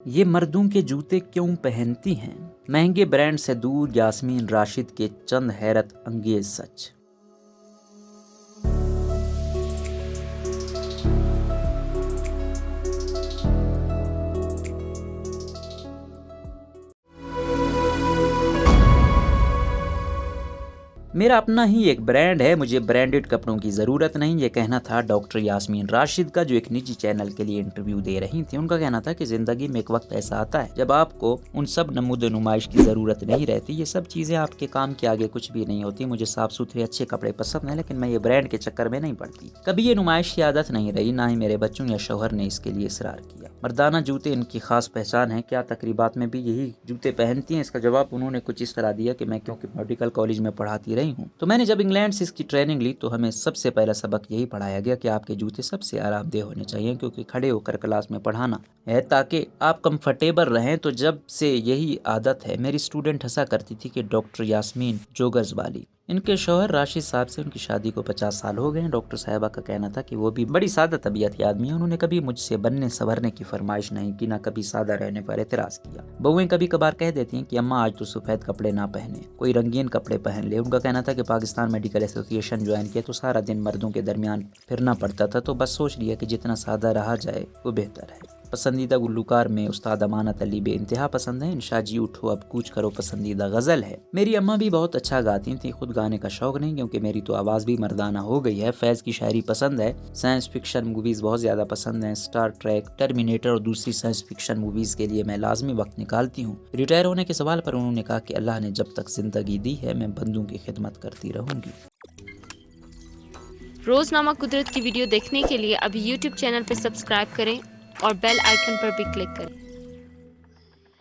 ये मर्दों के जूते क्यों पहनती हैं? महंगे ब्रांड से दूर यास्मीन राशिद के चंद हैरत अंगेज सच। मेरा अपना ही एक ब्रांड है, मुझे ब्रांडेड कपड़ों की ज़रूरत नहीं। ये कहना था डॉक्टर यास्मीन राशिद का, जो एक निजी चैनल के लिए इंटरव्यू दे रही थी। उनका कहना था कि ज़िंदगी में एक वक्त ऐसा आता है जब आपको उन सब नमूद नुमाइश की ज़रूरत नहीं रहती। ये सब चीज़ें आपके काम के आगे कुछ भी नहीं होती। मुझे साफ सुथरे अच्छे कपड़े पसंद हैं, लेकिन मैं ये ब्रांड के चक्कर में नहीं पड़ती। कभी ये नुमाइश की आदत नहीं रही, ना ही मेरे बच्चों या शौहर ने इसके लिए इसरार किया। मर्दाना जूते इनकी खास पहचान है। क्या तकरीबात में भी यही जूते पहनती हैं? इसका जवाब उन्होंने कुछ इस तरह दिया कि मैं क्योंकि मेडिकल कॉलेज में पढ़ाती रही हूँ, तो मैंने जब इंग्लैंड से इसकी ट्रेनिंग ली तो हमें सबसे पहला सबक यही पढ़ाया गया कि आपके जूते सबसे आरामदेह होने चाहिए, क्योंकि खड़े होकर क्लास में पढ़ाना है ताकि आप कंफर्टेबल रहें। तो जब से यही आदत है। मेरी स्टूडेंट हंसा करती थी कि डॉक्टर यास्मीन जोगर्स वाली। इनके शौहर राशिद साहब से उनकी शादी को 50 साल हो गए हैं। डॉक्टर साहिबा का कहना था कि वो भी बड़ी सादा तबीयत की आदमी है। उन्होंने कभी मुझसे बनने संवरने की फरमाइश नहीं की, ना कभी सादा रहने पर एतराज किया। बहुएं कभी कभार कह देती हैं कि अम्मा आज तो सफेद कपड़े ना पहने, कोई रंगीन कपड़े पहन ले। उनका कहना था कि पाकिस्तान मेडिकल एसोसिएशन ज्वाइन किया तो सारा दिन मर्दों के दरमियान फिरना पड़ता था, तो बस सोच लिया कि जितना सादा रहा जाए वो बेहतर है। पसंदीदा गुल्लकार में उस्ताद अमानत अली बेइंतहा पसंद है। इंशा जी उठो अब कूच करो पसंदीदा गज़ल है। मेरी अम्मा भी बहुत अच्छा गाती थी, खुद गाने का शौक नहीं, क्योंकि मेरी तो आवाज़ भी मर्दाना हो गई है। फैज़ की शायरी पसंद है। साइंस फिक्शन मूवीज़ बहुत ज़्यादा पसंद हैं। स्टार ट्रैक, टर्मिनेटर और दूसरी साइंस फिक्शन मूवीज़ के लिए मैं लाजमी वक्त निकालती हूँ। रिटायर होने के सवाल पर उन्होंने कहा कि अल्लाह ने जब तक जिंदगी दी है मैं बंदों की खिदमत करती रहूँगी। रोजनामा कुदरत की वीडियो देखने के लिए अभी YouTube चैनल पर सब्सक्राइब करें और बेल आइकन पर भी क्लिक करें।